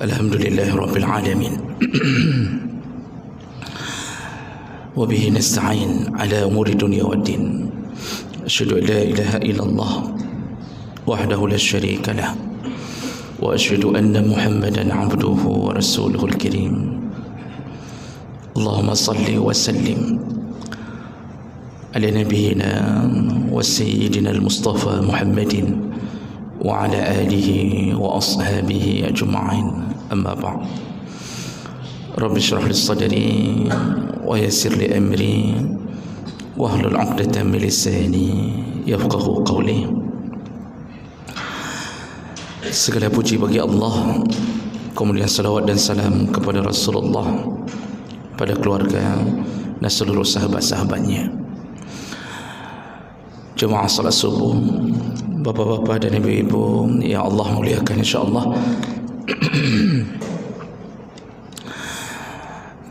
Alhamdulillahi Rabbil Alamin. Wabihi nasta'in ala umuri dunia wa din. Asyhadu an la ilaha illallah wahdahu la syarika lah, wa asyhadu anna Muhammadan abduhu wa rasuluhul kirim. Allahumma salli wa sallim ala nabiyyina wa sayyidina al-Mustafa Muhammadin wa ala alihi wa ashabihi ajma'in. Amma ba'd. Rabbi shrah li sadri wa yassir li amri wahlul 'uqdatam min lisani yafqahu qawli. Segala puji bagi Allah, kemudian salawat dan salam kepada Rasulullah, pada keluarga dan seluruh sahabat-sahabatnya. Jemaah salat subuh, bapa-bapa dan ibu-ibu yang Allah muliakan, insya-Allah.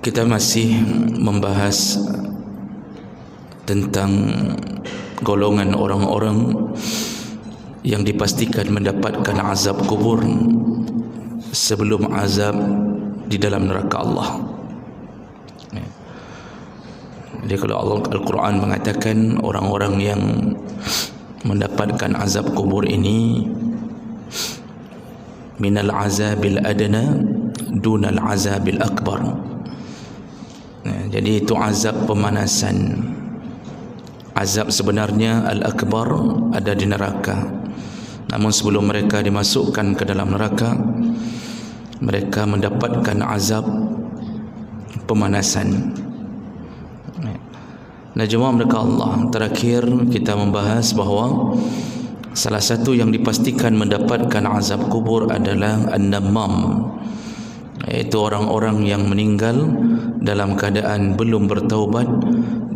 Kita masih membahas tentang golongan orang-orang yang dipastikan mendapatkan azab kubur sebelum azab di dalam neraka Allah. Jadi kalau Al-Quran mengatakan orang-orang yang mendapatkan azab kubur ini minal azabil adna dunal azabil akbar. Jadi itu azab pemanasan. Azab sebenarnya al-akbar ada di neraka. Namun sebelum mereka dimasukkan ke dalam neraka, mereka mendapatkan azab pemanasan. Nah, jemaah mereka Allah, terakhir kita membahas bahawa salah satu yang dipastikan mendapatkan azab kubur adalah an-namam, iaitu orang-orang yang meninggal dalam keadaan belum bertaubat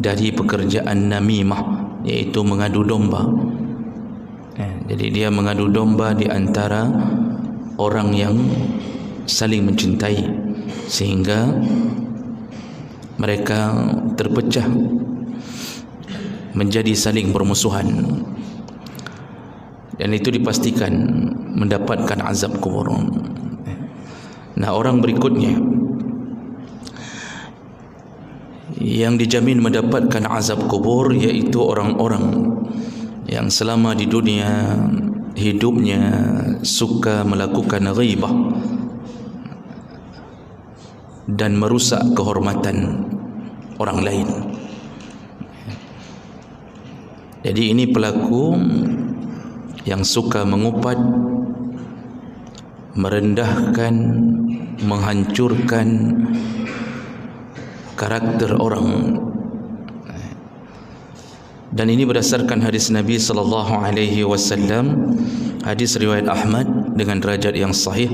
dari pekerjaan namimah, iaitu mengadu domba. Jadi dia mengadu domba di antara orang yang saling mencintai sehingga mereka terpecah menjadi saling bermusuhan, dan itu dipastikan mendapatkan azab kubur. Nah, orang berikutnya yang dijamin mendapatkan azab kubur yaitu orang-orang yang selama di dunia hidupnya suka melakukan ghibah dan merusak kehormatan orang lain. Jadi ini pelaku yang suka mengupat, merendahkan, menghancurkan karakter orang. Dan ini berdasarkan hadis Nabi sallallahu alaihi wasallam, hadis riwayat Ahmad dengan derajat yang sahih.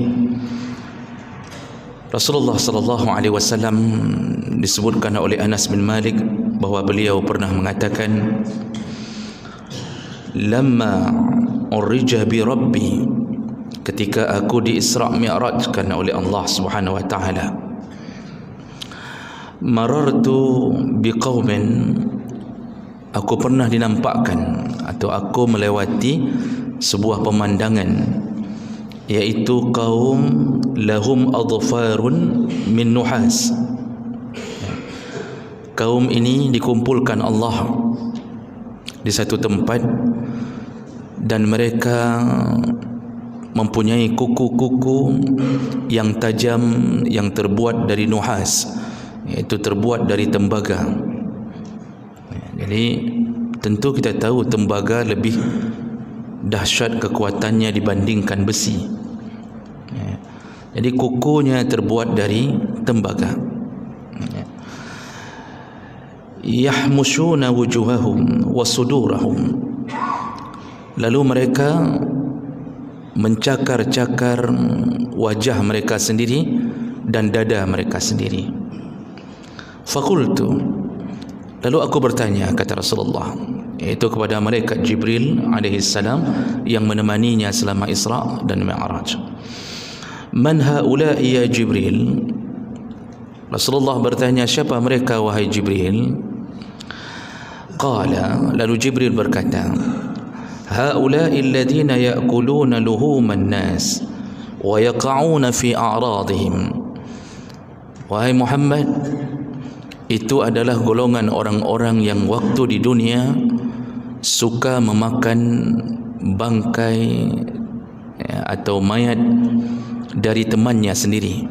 Rasulullah sallallahu alaihi wasallam disebutkan oleh Anas bin Malik bahawa beliau pernah mengatakan, "Lamma urija bi rabbi," ketika aku di Isra' Mi'rajkan oleh Allah Subhanahu wa taala, "marartu biqaumin," aku pernah dinampakkan atau aku melewati sebuah pemandangan, yaitu kaum lahum adfarun min nuhas. Kaum ini dikumpulkan Allah di satu tempat dan mereka mempunyai kuku-kuku yang tajam yang terbuat dari nuhas, iaitu terbuat dari tembaga. Jadi tentu kita tahu tembaga lebih dahsyat kekuatannya dibandingkan besi. Jadi kukunya terbuat dari tembaga. Yahmushuna wujuhahum wa sudurahum, lalu mereka mencakar-cakar wajah mereka sendiri dan dada mereka sendiri. Faqultu, lalu aku bertanya, kata Rasulullah, yaitu kepada malaikat Jibril alaihi salam yang menemaninya selama Isra dan Mi'raj, "Man haula'i ya Jibril?" Rasulullah bertanya, siapa mereka wahai Jibril? Qala, lalu Jibril berkata, "Haula'i alladhina ya'kuluna luhuman nas wa yaqa'una fi a'radihim. Wahai Muhammad, itu adalah golongan orang-orang yang waktu di dunia suka memakan bangkai atau mayat dari temannya sendiri.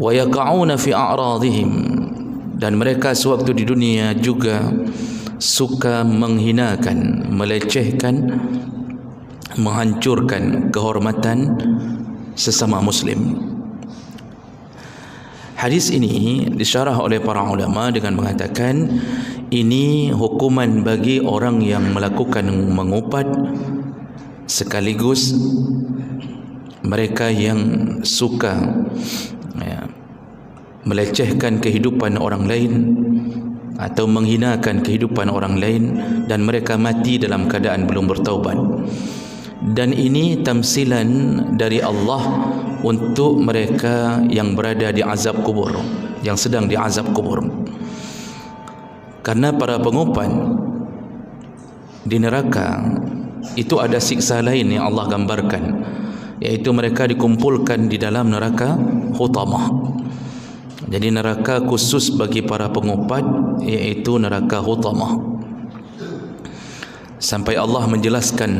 Wa yaqa'una fi a'radihim, dan mereka sewaktu di dunia juga suka menghinakan, melecehkan, menghancurkan kehormatan sesama muslim. Hadis ini disyarah oleh para ulama dengan mengatakan ini hukuman bagi orang yang melakukan mengupat, sekaligus mereka yang suka melecehkan kehidupan orang lain atau menghinakan kehidupan orang lain, dan mereka mati dalam keadaan belum bertaubat. Dan ini tamsilan dari Allah untuk mereka yang berada di azab kubur, yang sedang di azab kubur. Karena para pengupat di neraka itu ada siksa lain yang Allah gambarkan, yaitu mereka dikumpulkan di dalam neraka Hutamah. Jadi neraka khusus bagi para pengupat, yaitu neraka Hutamah. Sampai Allah menjelaskan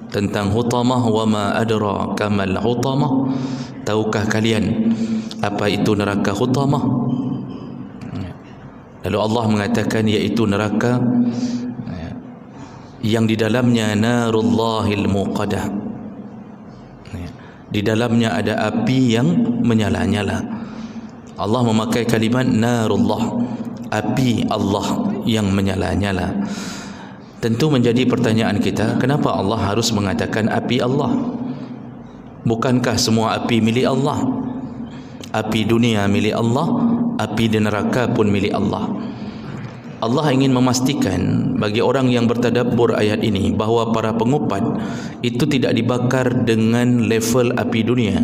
tentang Hutamah, wa ma adraka mal Hutamah, tahukah kalian apa itu neraka Hutamah? Lalu Allah mengatakan yaitu neraka yang di dalamnya narullahil muqadah, di dalamnya ada api yang menyala-nyala. Allah memakai kalimat narullah, api Allah yang menyala-nyala. Tentu menjadi pertanyaan kita, kenapa Allah harus mengatakan api Allah? Bukankah semua api milik Allah? Api dunia milik Allah, api di neraka pun milik Allah. Allah ingin memastikan bagi orang yang bertadabbur ayat ini bahawa para pengupat itu tidak dibakar dengan level api dunia,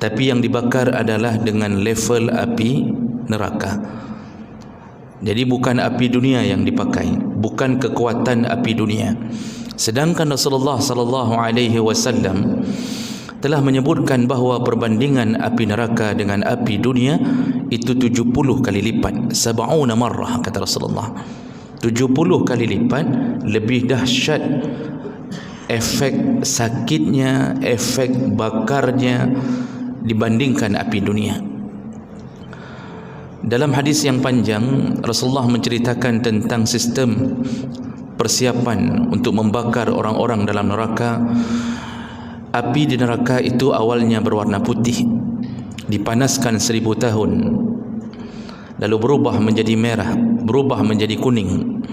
tapi yang dibakar adalah dengan level api neraka. Jadi bukan api dunia yang dipakai, bukan kekuatan api dunia. Sedangkan Rasulullah sallallahu alaihi wasallam telah menyebutkan bahawa perbandingan api neraka dengan api dunia itu 70 kali lipat, 70 marrah kata Rasulullah. 70 kali lipat lebih dahsyat efek sakitnya, efek bakarnya dibandingkan api dunia. Dalam hadis yang panjang, Rasulullah menceritakan tentang sistem persiapan untuk membakar orang-orang dalam neraka. Api di neraka itu awalnya berwarna putih, dipanaskan 1000 tahun, lalu berubah menjadi merah, berubah menjadi kuning,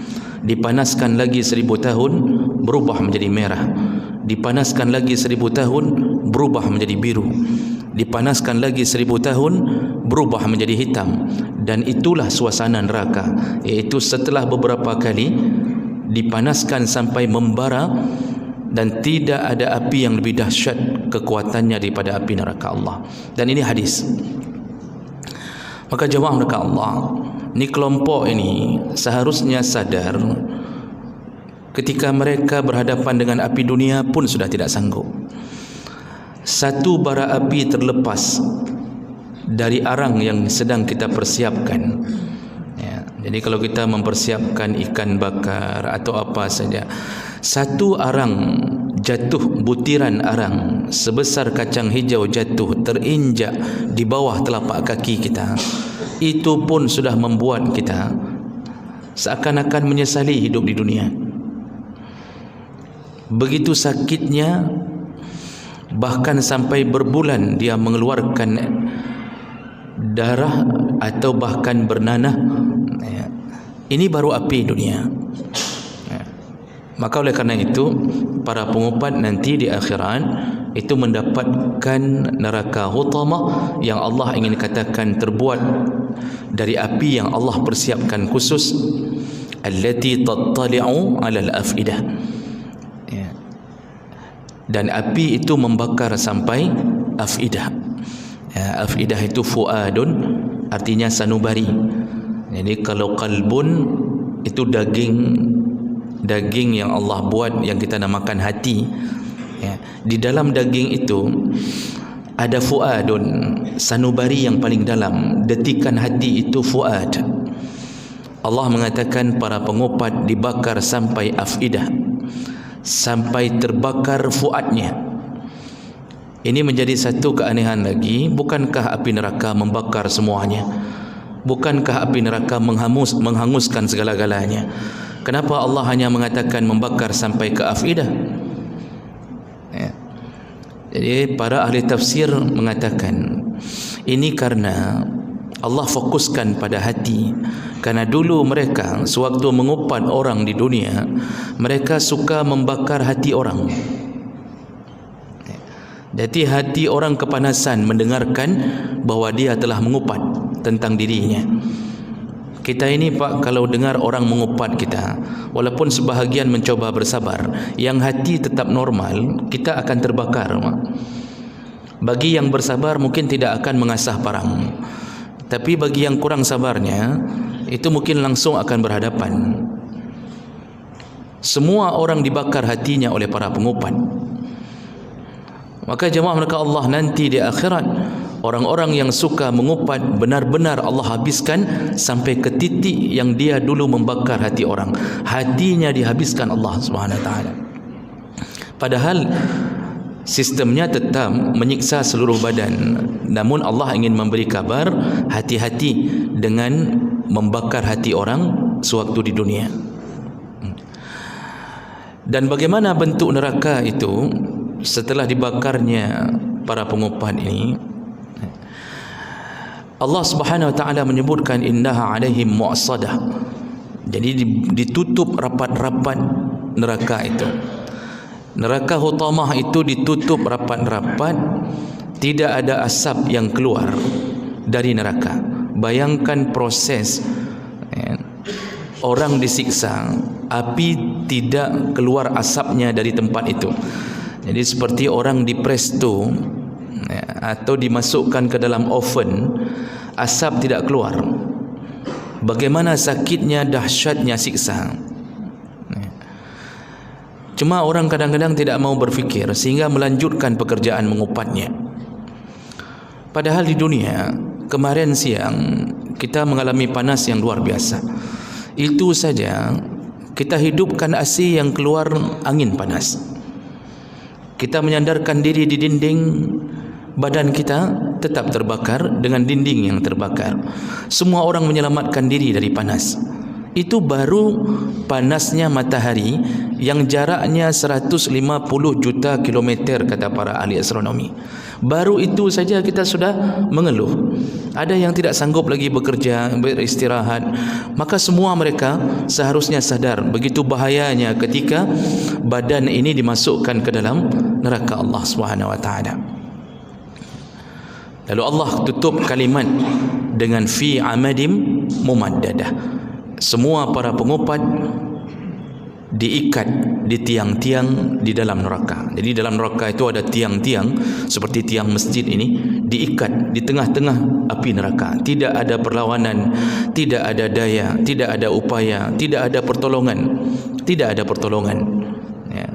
dipanaskan lagi 1000 tahun, berubah menjadi merah, dipanaskan lagi 1000 tahun, berubah menjadi biru, dipanaskan lagi 1000 tahun, berubah menjadi hitam. Dan itulah suasana neraka, iaitu setelah beberapa kali dipanaskan sampai membara, dan tidak ada api yang lebih dahsyat kekuatannya daripada api neraka Allah. Dan ini hadis. Maka jemaah neraka Allah, ni kelompok ini seharusnya sadar ketika mereka berhadapan dengan api dunia pun sudah tidak sanggup. Satu bara api terlepas dari arang yang sedang kita persiapkan. Jadi kalau kita mempersiapkan ikan bakar atau apa saja, satu arang jatuh, butiran arang sebesar kacang hijau jatuh terinjak di bawah telapak kaki kita, itu pun sudah membuat kita seakan-akan menyesali hidup di dunia. Begitu sakitnya, bahkan sampai berbulan dia mengeluarkan darah atau bahkan bernanah. Ini baru api dunia. Maka oleh karena itu, para pengupat nanti di akhirat itu mendapatkan neraka Hutamah yang Allah ingin katakan terbuat dari api yang Allah persiapkan khusus, allati tattali'u 'alal afidah. Dan api itu membakar sampai afidah. Afidah itu fuadun, artinya sanubari. Jadi kalau qalbun itu daging yang Allah buat, yang kita namakan hati. Ya, di dalam daging itu ada fuadun, sanubari yang paling dalam, detikan hati itu fuad. Allah mengatakan para pengupat dibakar sampai afidah, sampai terbakar fuadnya. Ini menjadi satu keanehan lagi. Bukankah api neraka membakar semuanya? Bukankah api neraka menghanguskan segala-galanya? Kenapa Allah hanya mengatakan membakar sampai ke afidah? Ya. Jadi para ahli tafsir mengatakan ini karena Allah fokuskan pada hati. Karena dulu mereka sewaktu mengupat orang di dunia, mereka suka membakar hati orang. Jadi hati orang kepanasan mendengarkan bahawa dia telah mengupat tentang dirinya. Kita ini Pak, kalau dengar orang mengupat kita, walaupun sebahagian mencoba bersabar, yang hati tetap normal, kita akan terbakar. Bagi yang bersabar mungkin tidak akan mengasah parang, tapi bagi yang kurang sabarnya, itu mungkin langsung akan berhadapan. Semua orang dibakar hatinya oleh para pengupat. Maka jemaah mereka Allah, nanti di akhirat orang-orang yang suka mengupat benar-benar Allah habiskan sampai ke titik yang dia dulu membakar hati orang. Hatinya dihabiskan Allah Subhanahu Wa Taala. Padahal sistemnya tetap menyiksa seluruh badan. Namun Allah ingin memberi kabar, hati-hati dengan membakar hati orang sewaktu di dunia. Dan bagaimana bentuk neraka itu setelah dibakarnya para pengupat ini? Allah Subhanahu Wa Taala menyebutkan innaha alaihim mu'assadah. Jadi ditutup rapat-rapat neraka itu. Neraka Hutamah itu ditutup rapat-rapat, tidak ada asap yang keluar dari neraka. Bayangkan proses orang disiksa, api tidak keluar asapnya dari tempat itu. Jadi seperti orang di presto atau dimasukkan ke dalam oven, asap tidak keluar. Bagaimana sakitnya, dahsyatnya siksa. Cuma orang kadang-kadang tidak mau berfikir sehingga melanjutkan pekerjaan mengupatnya. Padahal di dunia kemarin siang kita mengalami panas yang luar biasa. Itu saja kita hidupkan AC yang keluar angin panas. Kita menyandarkan diri di dinding, badan kita tetap terbakar dengan dinding yang terbakar. Semua orang menyelamatkan diri dari panas. Itu baru panasnya matahari yang jaraknya 150 juta kilometer kata para ahli astronomi. Baru itu saja kita sudah mengeluh. Ada yang tidak sanggup lagi bekerja, beristirahat. Maka semua mereka seharusnya sadar begitu bahayanya ketika badan ini dimasukkan ke dalam neraka Allah Subhanahu Wa Taala. Lalu Allah tutup kalimat dengan fi amadim mumaddadah. Semua para pengupat diikat di tiang-tiang di dalam neraka. Jadi dalam neraka itu ada tiang-tiang seperti tiang masjid ini, diikat di tengah-tengah api neraka. Tidak ada perlawanan, tidak ada daya, tidak ada upaya, tidak ada pertolongan, tidak ada pertolongan, ya.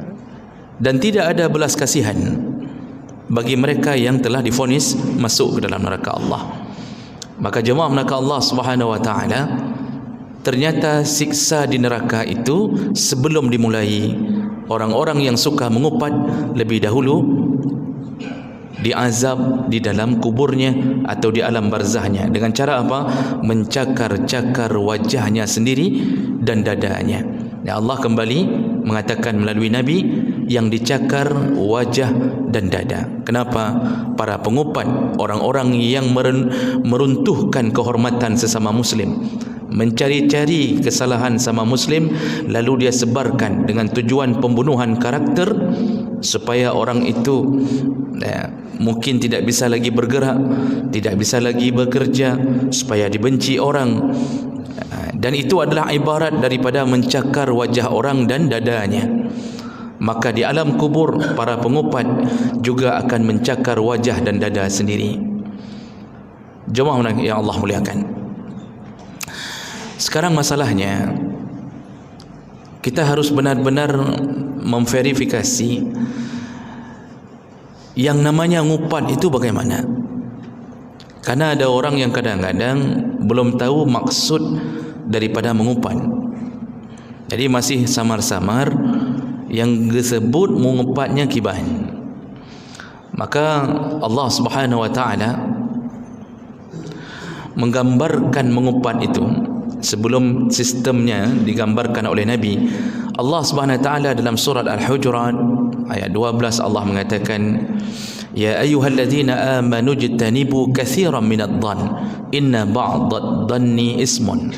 Dan tidak ada belas kasihan bagi mereka yang telah divonis masuk ke dalam neraka Allah. Maka jemaah neraka Allah Subhanahu Wa Taala, ternyata siksa di neraka itu sebelum dimulai, orang-orang yang suka mengupat lebih dahulu diazab di dalam kuburnya atau di alam barzahnya. Dengan cara apa? Mencakar-cakar wajahnya sendiri dan dadanya. Ya, Allah kembali mengatakan melalui Nabi yang dicakar wajah dan dada. Kenapa? Para pengupat, orang-orang yang meruntuhkan kehormatan sesama muslim, mencari-cari kesalahan sama muslim, lalu dia sebarkan dengan tujuan pembunuhan karakter supaya orang itu mungkin tidak bisa lagi bergerak, tidak bisa lagi bekerja, supaya dibenci orang. Dan itu adalah ibarat daripada mencakar wajah orang dan dadanya. Maka di alam kubur para pengupat juga akan mencakar wajah dan dada sendiri. Jemaah yang Allah muliakan, sekarang masalahnya kita harus benar-benar memverifikasi Yang namanya ngumpat itu bagaimana? Karena ada orang yang kadang-kadang belum tahu maksud daripada mengumpat. Jadi masih samar-samar yang disebut mengumpatnya kibahan. Maka Allah Subhanahu wa taala menggambarkan mengumpat itu sebelum sistemnya digambarkan oleh Nabi. Allah Subhanahu wa taala dalam surat Al-Hujurat ayat 12 Allah mengatakan, ya ayyuhalladzina amanu jtanibu katsiran minadh-dhann inna ba'dadh-dhanni ismun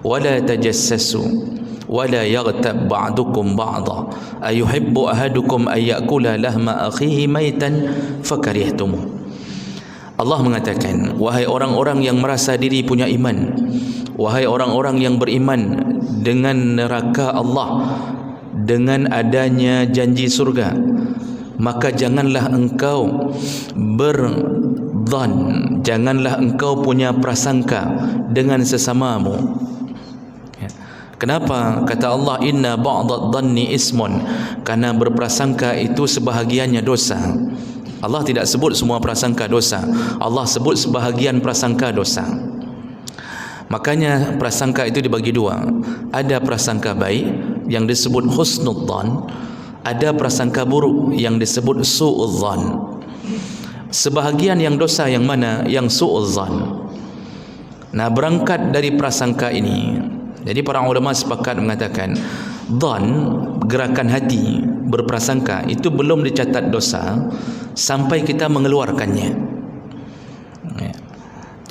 wala tajassasu wala yaghtab ba'dukum ba'dha ayuhibbu ahadukum ay ya'kula lahma akhihi maitan fakarihtumuh. Allah mengatakan, wahai orang-orang yang merasa diri punya iman, wahai orang-orang yang beriman dengan neraka Allah, dengan adanya janji surga, maka janganlah engkau berdzan, janganlah engkau punya prasangka dengan sesamamu. Kenapa? Kata Allah, inna ba'dadh-dhanni ismun, karena berprasangka itu sebahagiannya dosa. Allah tidak sebut semua prasangka dosa, Allah sebut sebahagian prasangka dosa. Makanya prasangka itu dibagi dua. Ada prasangka baik yang disebut husnudzan, ada prasangka buruk yang disebut su'udzan. Sebahagian yang dosa yang mana? Yang su'udzan. Nah, berangkat dari prasangka ini, jadi para ulama sepakat mengatakan dhan, gerakan hati berprasangka itu belum dicatat dosa sampai kita mengeluarkannya.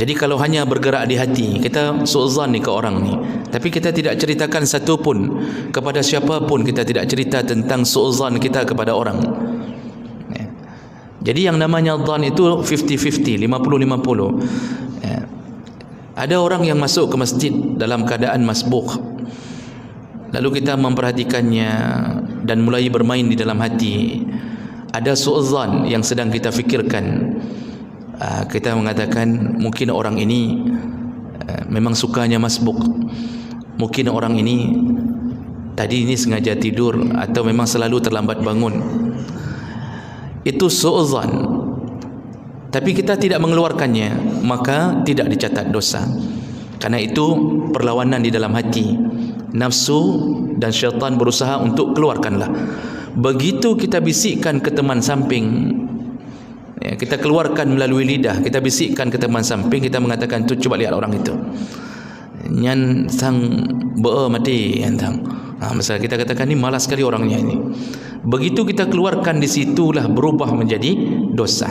Jadi kalau hanya bergerak di hati, kita su'udzan ni ke orang ni, tapi kita tidak ceritakan satu pun kepada siapa pun, kita tidak cerita tentang su'udzan kita kepada orang. Jadi yang namanya dhan itu 50-50, 50-50. Ada orang yang masuk ke masjid dalam keadaan masbuk, lalu kita memperhatikannya dan mulai bermain di dalam hati. Ada su'udzan yang sedang kita fikirkan. Kita mengatakan mungkin orang ini memang sukanya masbuk, mungkin orang ini tadi ini sengaja tidur atau memang selalu terlambat bangun. Itu su'udzan, tapi kita tidak mengeluarkannya, maka tidak dicatat dosa. Karena itu perlawanan di dalam hati, nafsu dan syaitan berusaha untuk keluarkanlah. Begitu kita bisikkan ke teman samping, kita keluarkan melalui lidah, kita bisikkan ke teman samping, kita mengatakan tu, coba lihat orang itu, nyan sang mati entang. Misalnya kita katakan ni malas sekali orangnya ini. Begitu kita keluarkan, di situlah berubah menjadi dosa.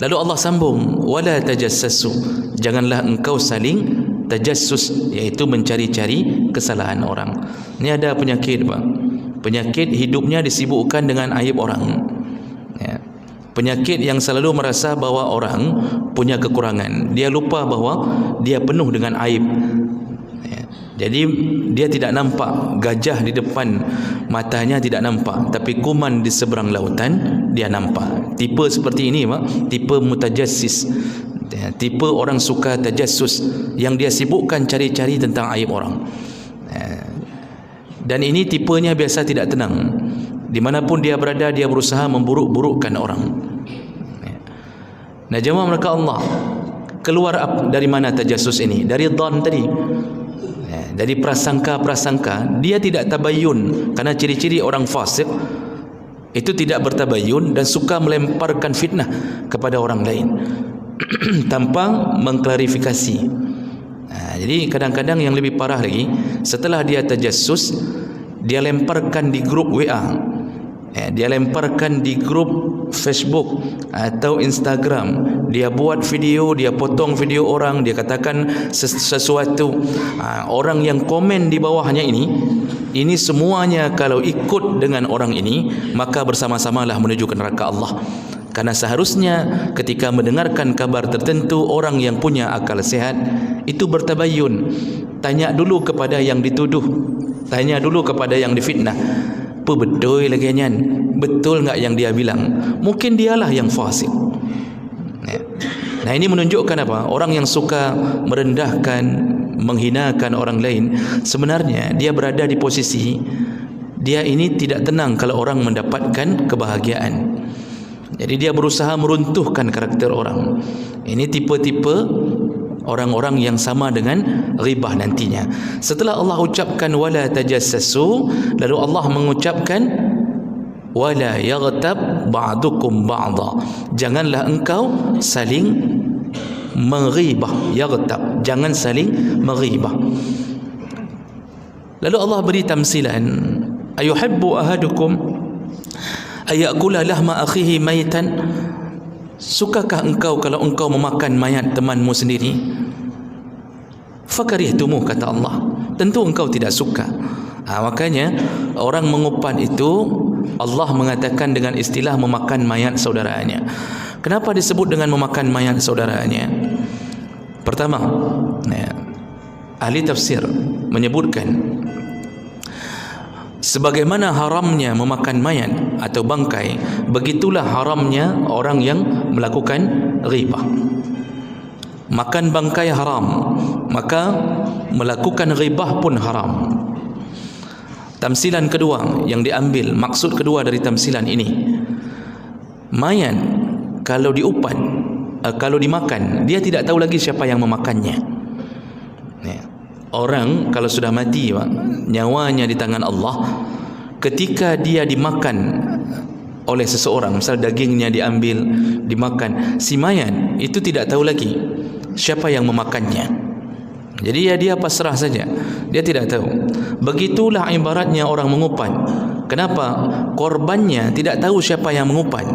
Lalu Allah sambung, wala tajassasu, janganlah engkau saling tajassus, iaitu mencari-cari kesalahan orang. Ini ada penyakit, Pak. Penyakit hidupnya disibukkan dengan aib orang. Penyakit yang selalu merasa bahawa orang punya kekurangan. Dia lupa bahawa dia penuh dengan aib. Jadi dia tidak nampak gajah di depan matanya, tidak nampak, tapi kuman di seberang lautan dia nampak. Tipe seperti ini, Pak, tipe mutajassis. Tipe orang suka tajassus, yang dia sibukkan cari-cari tentang aib orang. Dan ini tipenya biasa tidak tenang. Dimanapun dia berada, dia berusaha memburuk-burukkan orang. Nah, jemaah mereka Allah, keluar dari mana tajassus ini? Dari dhan tadi. Dari prasangka-prasangka. Dia tidak tabayun, karena ciri-ciri orang fasik itu tidak bertabayun dan suka melemparkan fitnah kepada orang lain tanpa mengklarifikasi. Jadi kadang-kadang yang lebih parah lagi, setelah dia tajassus, dia lemparkan di grup WA, dia lemparkan di grup Facebook atau Instagram. Dia buat video, dia potong video orang, dia katakan sesuatu. Orang yang komen di bawahnya ini semuanya kalau ikut dengan orang ini, maka bersama-samalah menuju ke neraka Allah. Karena seharusnya ketika mendengarkan kabar tertentu, orang yang punya akal sehat itu bertabayun. Tanya dulu kepada yang dituduh, tanya dulu kepada yang difitnah, apa betul lagi nyan? Betul enggak yang dia bilang? Mungkin dialah yang fasik. Nah, ini menunjukkan apa? Orang yang suka merendahkan, menghinakan orang lain, sebenarnya dia berada di posisi dia ini tidak tenang kalau orang mendapatkan kebahagiaan. Jadi dia berusaha meruntuhkan karakter orang. Ini tipe-tipe orang-orang yang sama dengan ghibah nantinya. Setelah Allah ucapkan wala tajassasu, lalu Allah mengucapkan wala yaghtab ba'dukum ba'dha. Janganlah engkau saling menghibah. Yaghtab, jangan saling menghibah. Lalu Allah beri tamsilan, ayuhibbu ahadukum ayakula lahma akhihi maitan. Sukakah engkau kalau engkau memakan mayat temanmu sendiri? Fakarihtumuh, kata Allah, tentu engkau tidak suka. Makanya orang mengupat itu Allah mengatakan dengan istilah memakan mayat saudaranya. Kenapa disebut dengan memakan mayat saudaranya? Pertama, ahli tafsir menyebutkan sebagaimana haramnya memakan mayat atau bangkai, begitulah haramnya orang yang melakukan ghibah. Makan bangkai haram, maka melakukan ghibah pun haram. Tamsilan kedua yang diambil, maksud kedua dari tamsilan ini, mayat kalau diupat, kalau dimakan, dia tidak tahu lagi siapa yang memakannya. Orang kalau sudah mati, nyawanya di tangan Allah, ketika dia dimakan oleh seseorang, misal dagingnya diambil, dimakan, si mayat itu tidak tahu lagi siapa yang memakannya. Jadi dia pasrah saja, dia tidak tahu. Begitulah ibaratnya orang mengupat. Kenapa? Korbannya tidak tahu siapa yang mengupat.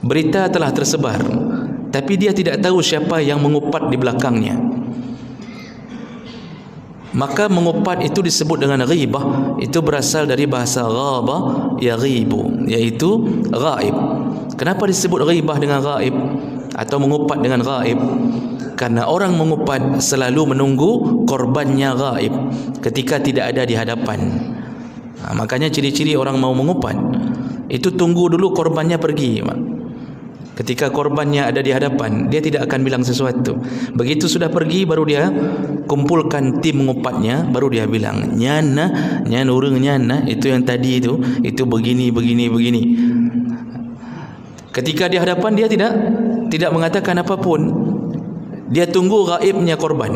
Berita telah tersebar, tapi dia tidak tahu siapa yang mengupat di belakangnya. Maka mengupat itu disebut dengan ghibah. Itu berasal dari bahasa ghaba yaghibu, iaitu ghaib. Kenapa disebut ghibah dengan ghaib atau mengupat dengan ghaib? Karena orang mengupat selalu menunggu korbannya ghaib ketika tidak ada di hadapan. Makanya ciri-ciri orang mau mengupat itu tunggu dulu korbannya pergi. Ketika korbannya ada di hadapan, dia tidak akan bilang sesuatu. Begitu sudah pergi, baru dia kumpulkan tim mengupatnya, baru dia bilang, nyana urang nyana, itu yang tadi itu begini. Ketika di hadapan dia tidak mengatakan apapun. Dia tunggu gaibnya korban.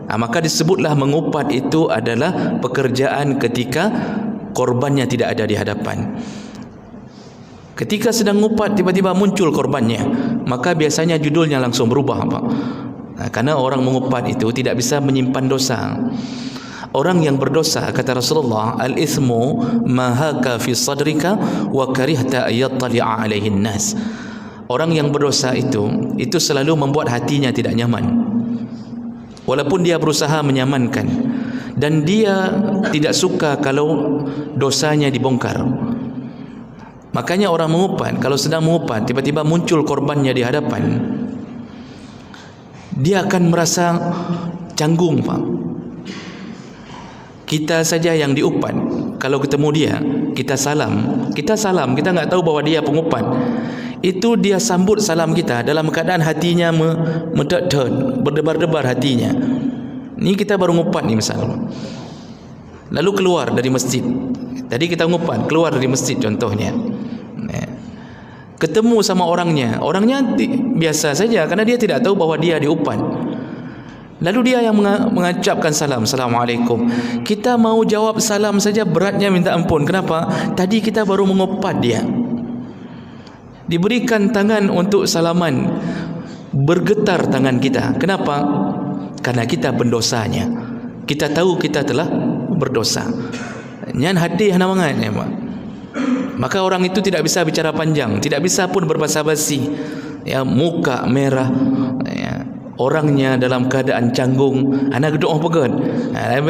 Maka disebutlah mengupat itu adalah pekerjaan ketika korbannya tidak ada di hadapan. Ketika sedang ngupat tiba-tiba muncul korbannya, maka biasanya judulnya langsung berubah, Pak. Karena orang mengupat itu tidak bisa menyimpan dosa. Orang yang berdosa, kata Rasulullah, al-ithmu ma haka fi sadrika wa karihta ayattali'a alaihi nas. Orang yang berdosa itu selalu membuat hatinya tidak nyaman, walaupun dia berusaha menyamankan, dan dia tidak suka kalau dosanya dibongkar. Makanya orang mengupat, kalau sedang mengupat tiba-tiba muncul korbannya di hadapan, dia akan merasa canggung, Pak. Kita saja yang diupat, kalau ketemu dia, kita salam, kita nggak tahu bahwa dia pengupat. Itu dia sambut salam kita dalam keadaan hatinya berdebar-debar hatinya. Ini kita baru ngupat nih misalnya. Lalu keluar dari masjid. Tadi kita ngupat, keluar dari masjid contohnya. Ketemu sama orangnya biasa saja karena dia tidak tahu bahwa dia diupat. Lalu dia yang mengucapkan salam, Assalamualaikum. Kita mau jawab salam saja beratnya minta ampun. Kenapa? Tadi kita baru mengupat dia. Diberikan tangan untuk salaman, bergetar tangan kita. Kenapa? Karena kita pendosanya. Kita tahu kita telah berdosa. Nyan hadih namangannya, Pak. Maka orang itu tidak bisa bicara panjang, tidak bisa pun berbasa-basi. Muka merah, orangnya dalam keadaan canggung. Anak doa pegan.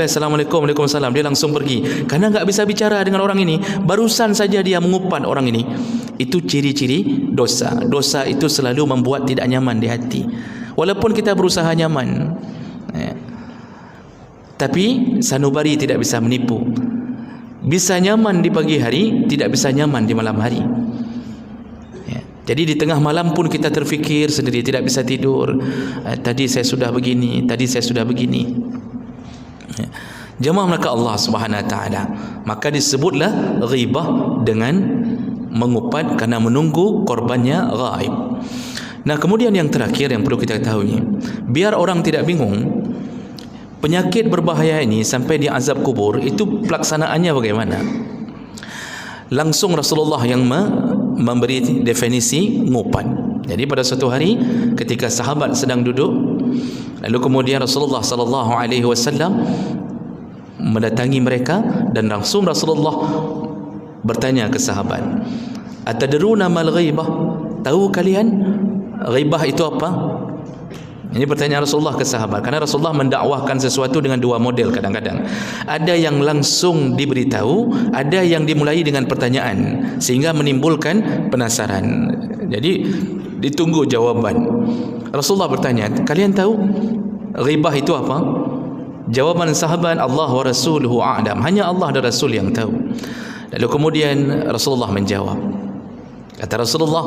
Assalamualaikum, waalaikumsalam. Dia langsung pergi karena enggak bisa bicara dengan orang ini. Barusan saja dia mengupat orang ini. Itu ciri-ciri dosa. Dosa itu selalu membuat tidak nyaman di hati. Walaupun kita berusaha nyaman, tapi sanubari tidak bisa menipu. Bisa nyaman di pagi hari, tidak bisa nyaman di malam hari. Jadi di tengah malam pun kita terfikir sendiri, tidak bisa tidur. Tadi saya sudah begini, tadi saya sudah begini. Jemaah maka Allah Subhanahu wa taala, maka disebutlah ghibah dengan mengupat kerana menunggu korbannya ghaib. Nah, kemudian yang terakhir yang perlu kita ketahui, biar orang tidak bingung, penyakit berbahaya ini sampai di azab kubur itu pelaksanaannya bagaimana? Langsung Rasulullah yang memberi definisi ngupat. Jadi pada suatu hari ketika sahabat sedang duduk, lalu kemudian Rasulullah sallallahu alaihi wasallam mendatangi mereka dan langsung Rasulullah bertanya ke sahabat, "Atadruna mal ghaibah?" Tahu kalian ghaibah itu apa? Ini pertanyaan Rasulullah ke sahabat, karena Rasulullah mendakwahkan sesuatu dengan dua model kadang-kadang. Ada yang langsung diberitahu, ada yang dimulai dengan pertanyaan sehingga menimbulkan penasaran. Jadi ditunggu jawaban. Rasulullah bertanya, "Kalian tahu ghaibah itu apa?" Jawaban sahabat, "Allah wa rasuluhu a'lam." Hanya Allah dan Rasul yang tahu. Lalu kemudian Rasulullah menjawab. Kata Rasulullah,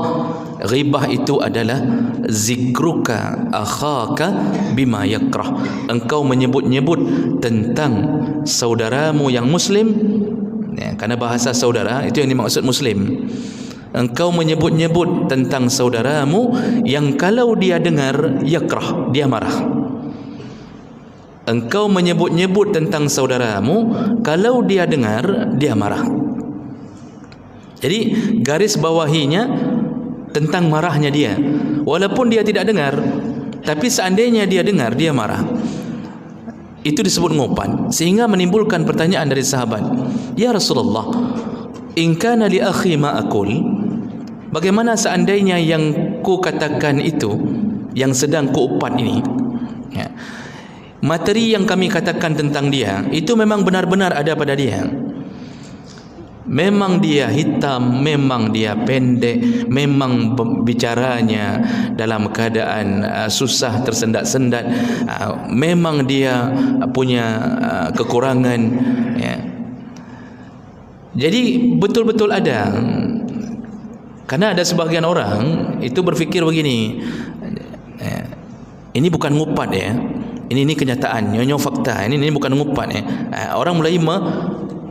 ghibah itu adalah zikruka akhaka bima yakrah. Engkau menyebut-nyebut tentang saudaramu yang muslim, ya, karena bahasa saudara itu yang dimaksud muslim. Engkau menyebut-nyebut tentang saudaramu yang kalau dia dengar yakrah, dia marah. Engkau menyebut-nyebut tentang saudaramu kalau dia dengar, dia marah. Jadi garis bawahinya tentang marahnya dia. Walaupun dia tidak dengar, tapi seandainya dia dengar, dia marah. Itu disebut ngupat. Sehingga menimbulkan pertanyaan dari sahabat, "Ya Rasulullah, in kana li akhi ma aqul?" Bagaimana seandainya yang ku katakan itu, yang sedang ku upat ini, ya, materi yang kami katakan tentang dia itu memang benar-benar ada pada dia. Memang dia hitam, memang dia pendek, memang bicaranya dalam keadaan susah, tersendat-sendat, memang dia punya kekurangan, ya. Jadi betul-betul ada. Karena ada sebagian orang itu berfikir begini, ini bukan ngupat ya, ini kenyataan, nyonya fakta, ini bukan ngupat ya. Orang mulai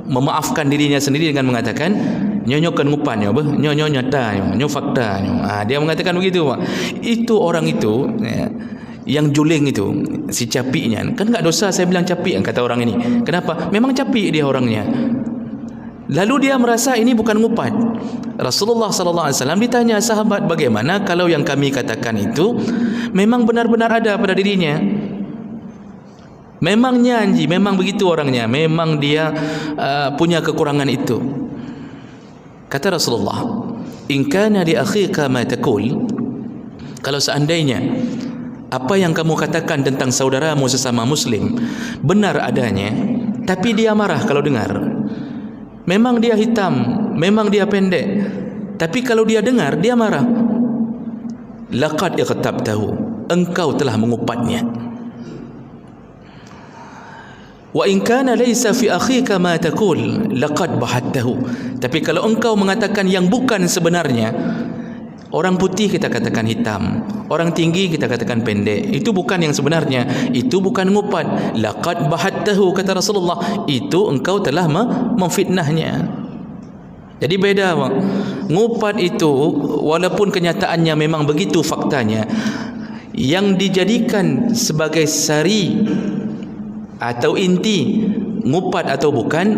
memaafkan dirinya sendiri dengan mengatakan nyonya kan ngupan nyonya nyata nyonya fakta. Dia mengatakan begitu, Pak. Itu orang itu, ya, yang juling itu, si capiknya kan enggak dosa saya bilang capik, kata orang ini. Kenapa? Memang capik dia orangnya. Lalu dia merasa ini bukan ngupat. Rasulullah sallallahu alaihi wasallam ditanya sahabat, bagaimana kalau yang kami katakan itu memang benar-benar ada pada dirinya? Memang nyanyi, memang begitu orangnya, memang dia punya kekurangan itu. Kata Rasulullah, "In kana li akhika ma taqul?" Kalau seandainya apa yang kamu katakan tentang saudaramu sesama muslim benar adanya, tapi dia marah kalau dengar. Memang dia hitam, memang dia pendek, tapi kalau dia dengar dia marah. Laqad ightabtahu, engkau telah mengupatnya. Wa in kana laysa fi akhika ma taqul laqad bahattahu. Tapi kalau engkau mengatakan yang bukan sebenarnya, orang putih kita katakan hitam, orang tinggi kita katakan pendek, itu bukan yang sebenarnya, itu bukan ngupat. Laqad bahattahu, kata Rasulullah, itu engkau telah memfitnahnya. Jadi beda, Bang. Ngupat itu walaupun kenyataannya memang begitu faktanya, yang dijadikan sebagai sari atau inti ngupat atau bukan,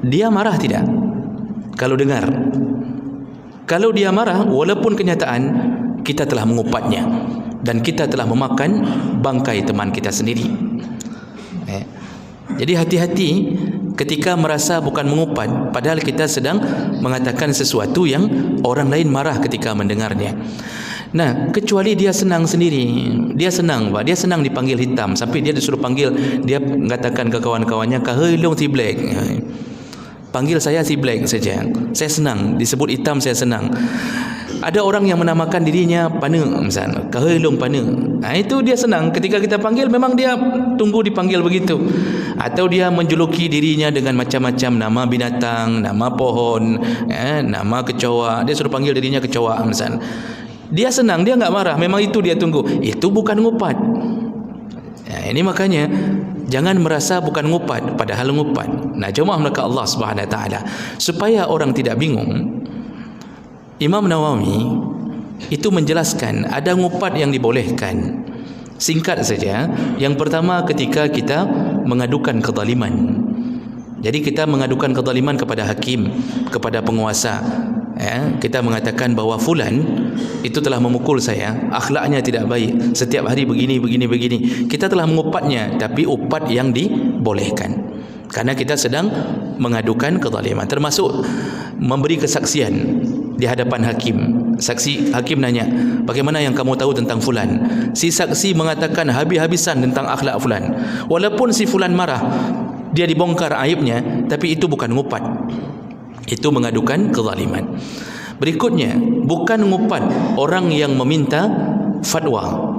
dia marah tidak kalau dengar. Kalau dia marah, walaupun kenyataan kita telah mengupatnya dan kita telah memakan bangkai teman kita sendiri. Jadi hati-hati ketika merasa bukan mengupat padahal kita sedang mengatakan sesuatu yang orang lain marah ketika mendengarnya. Nah, kecuali dia senang sendiri. Dia senang, Pak. Dia senang dipanggil hitam sampai dia disuruh panggil, dia mengatakan ke kawan-kawannya, "Kahelong si black." Panggil saya si black saja. Saya senang disebut hitam, saya senang. Ada orang yang menamakan dirinya Pane misalnya, Kahelong Pane. Itu dia senang ketika kita panggil, memang dia tunggu dipanggil begitu. Atau dia menjuluki dirinya dengan macam-macam nama binatang, nama pohon, nama kecoa. Dia suruh panggil dirinya kecoa misalnya. Dia senang, dia enggak marah, memang itu dia tunggu. Itu bukan ngupat. Ini makanya jangan merasa bukan ngupat padahal ngupat. Nah, jemaah mereka Allah Subhanahu wa taala, supaya orang tidak bingung, Imam Nawawi itu menjelaskan ada ngupat yang dibolehkan. Singkat saja, yang pertama ketika kita mengadukan kezaliman. Jadi kita mengadukan kezaliman kepada hakim, kepada penguasa. Kita mengatakan bahawa fulan itu telah memukul saya, akhlaknya tidak baik, setiap hari begini. Kita telah mengupatnya, tapi upat yang dibolehkan. Karena kita sedang mengadukan kezaliman, termasuk memberi kesaksian di hadapan hakim. Hakim nanya, bagaimana yang kamu tahu tentang fulan? Si saksi mengatakan habis-habisan tentang akhlak fulan. Walaupun si fulan marah, dia dibongkar aibnya, tapi itu bukan ngupat. Itu mengadukan kezaliman. Berikutnya, bukan ngupat orang yang meminta fatwa.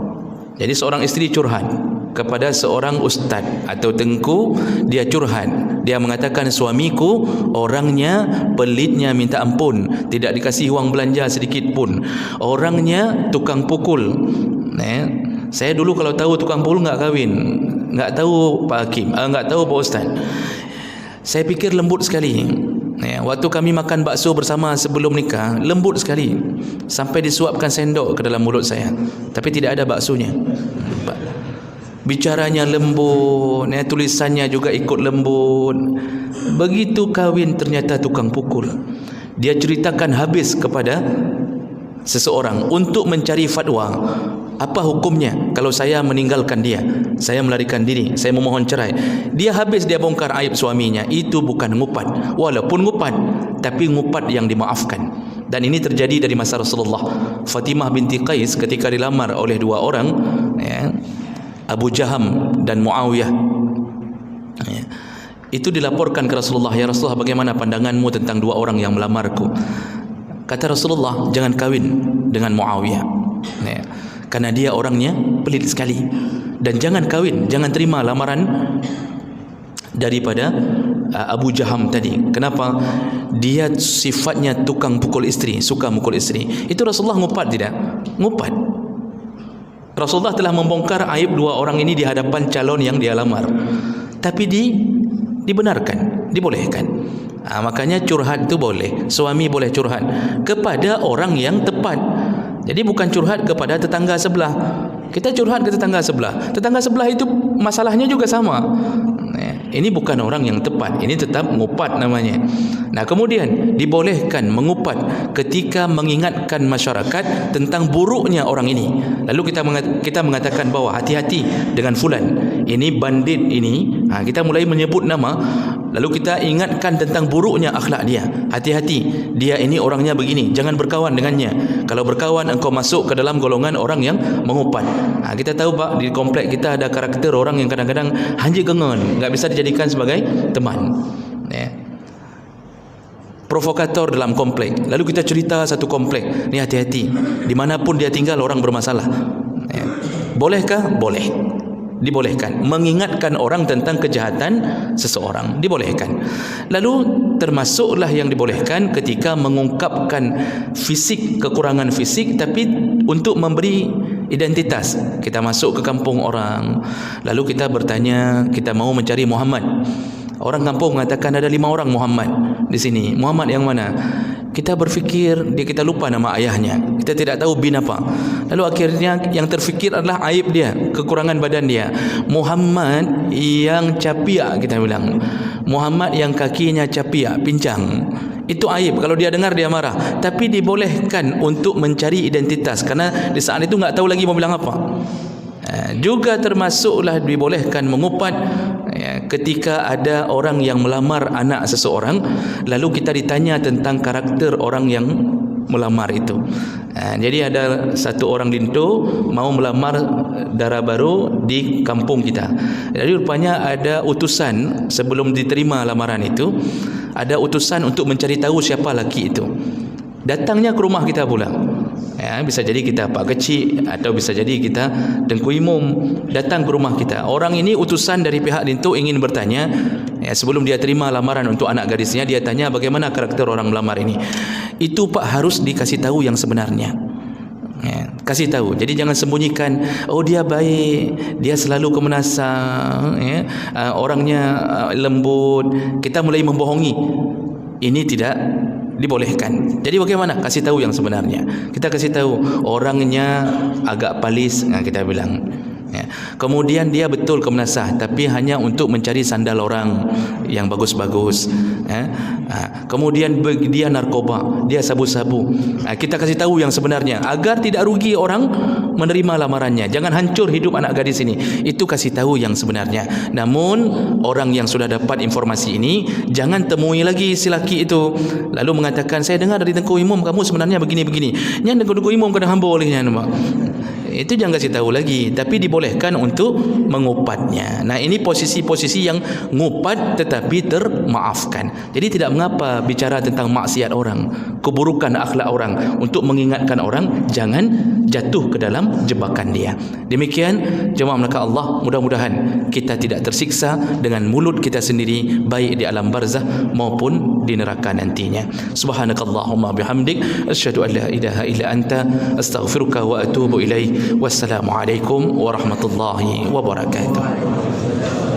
Jadi seorang isteri curhat kepada seorang ustaz atau tengku, dia curhat, dia mengatakan suamiku orangnya pelitnya minta ampun, tidak dikasih wang belanja sedikit pun, orangnya tukang pukul. Saya dulu kalau tahu tukang pukul enggak kahwin, enggak tahu Pak Hakim, enggak tahu Pak Ustaz. Saya pikir lembut sekali. Waktu kami makan bakso bersama sebelum nikah, lembut sekali, sampai disuapkan sendok ke dalam mulut saya, tapi tidak ada baksonya. Bicaranya lembut, tulisannya juga ikut lembut. Begitu kahwin ternyata tukang pukul. Dia ceritakan habis kepada seseorang untuk mencari fatwa. Apa hukumnya kalau saya meninggalkan dia, saya melarikan diri, saya memohon cerai? Dia habis dia bongkar aib suaminya. Itu bukan ngupat. Walaupun ngupat, tapi ngupat yang dimaafkan. Dan ini terjadi dari masa Rasulullah. Fatimah binti Qais ketika dilamar oleh dua orang, Abu Jaham dan Muawiyah, itu dilaporkan ke Rasulullah, ya Rasulullah, bagaimana pandanganmu tentang dua orang yang melamarku? Kata Rasulullah, jangan kahwin dengan Muawiyah, karena dia orangnya pelit sekali. Dan jangan kahwin, jangan terima lamaran daripada Abu Jaham tadi. Kenapa? Dia sifatnya tukang pukul istri, suka mukul istri. Itu Rasulullah ngupat tidak? Ngupat. Rasulullah telah membongkar aib dua orang ini di hadapan calon yang dia lamar, tapi dibenarkan, dibolehkan. Makanya curhat itu boleh. Suami boleh curhat kepada orang yang tepat. Jadi bukan curhat kepada tetangga sebelah. Kita curhat ke tetangga sebelah. Tetangga sebelah itu masalahnya juga sama. Ini bukan orang yang tepat. Ini tetap ngupat namanya. Nah, kemudian dibolehkan mengupat ketika mengingatkan masyarakat tentang buruknya orang ini. Lalu kita mengatakan bahawa hati-hati dengan fulan. Ini bandit ini. Kita mulai menyebut nama. Lalu kita ingatkan tentang buruknya akhlak dia. Hati-hati, dia ini orangnya begini, jangan berkawan dengannya. Kalau berkawan, engkau masuk ke dalam golongan orang yang mengupat. Kita tahu Pak, di komplek kita ada karakter orang yang kadang-kadang hanji gengon, enggak bisa dijadikan sebagai teman. Provokator dalam komplek. Lalu kita cerita satu komplek, ni hati-hati, dimanapun dia tinggal orang bermasalah. Bolehkah? Boleh. Dibolehkan. Mengingatkan orang tentang kejahatan seseorang, dibolehkan. Lalu termasuklah yang dibolehkan ketika mengungkapkan fisik, kekurangan fisik, tapi untuk memberi identitas. Kita masuk ke kampung orang, lalu kita bertanya, kita mau mencari Muhammad. Orang kampung mengatakan ada 5 orang Muhammad di sini. Muhammad yang mana? Kita berfikir, kita lupa nama ayahnya. Kita tidak tahu bin apa. Lalu akhirnya yang terfikir adalah aib dia, kekurangan badan dia. Muhammad yang capia, kita bilang. Muhammad yang kakinya capia, pincang. Itu aib. Kalau dia dengar dia marah. Tapi dibolehkan untuk mencari identitas, karena di saat itu enggak tahu lagi mau bilang apa. Juga termasuklah dibolehkan mengupat ketika ada orang yang melamar anak seseorang, lalu kita ditanya tentang karakter orang yang melamar itu. Jadi ada satu orang Linto mau melamar dara baru di kampung kita. Jadi rupanya ada utusan sebelum diterima lamaran itu, ada utusan untuk mencari tahu siapa laki itu. Datangnya ke rumah kita pula. Bisa jadi kita Pak Kecil, atau bisa jadi kita Tengku Imum datang ke rumah kita. Orang ini utusan dari pihak Linto ingin bertanya, sebelum dia terima lamaran untuk anak gadisnya, dia tanya bagaimana karakter orang melamar ini. Itu Pak harus dikasih tahu yang sebenarnya. Kasih tahu. Jadi jangan sembunyikan, oh dia baik, dia selalu ke Menasang, orangnya lembut. Kita mulai membohongi. Ini tidak dibolehkan. Jadi bagaimana? Kasih tahu yang sebenarnya. Kita kasih tahu orangnya agak palis, kita bilang. Ya. Kemudian dia betul kemenasah, tapi hanya untuk mencari sandal orang yang bagus-bagus. Ya. Kemudian dia narkoba, dia sabu-sabu. Kita kasih tahu yang sebenarnya agar tidak rugi orang menerima lamarannya. Jangan hancur hidup anak gadis ini. Itu kasih tahu yang sebenarnya. Namun orang yang sudah dapat informasi ini jangan temui lagi si laki itu lalu mengatakan, saya dengar dari Tengku Imam kamu sebenarnya begini-begini. Yang Tengku Imam kena hamba olehnya, nampak? Itu jangan kasih tahu lagi, tapi dibolehkan untuk mengupatnya. Nah, ini posisi-posisi yang ngupat tetapi termaafkan. Jadi tidak mengapa bicara tentang maksiat orang, keburukan akhlak orang, untuk mengingatkan orang jangan jatuh ke dalam jebakan dia. Demikian jemaah melaka Allah, mudah-mudahan kita tidak tersiksa dengan mulut kita sendiri, baik di alam barzah maupun di neraka nantinya. Subhanakallahumma bihamdik, asyhadu an la ilaha illa anta, astaghfiruka wa atubu ilaik. Wassalamualaikum warahmatullahi wabarakatuh.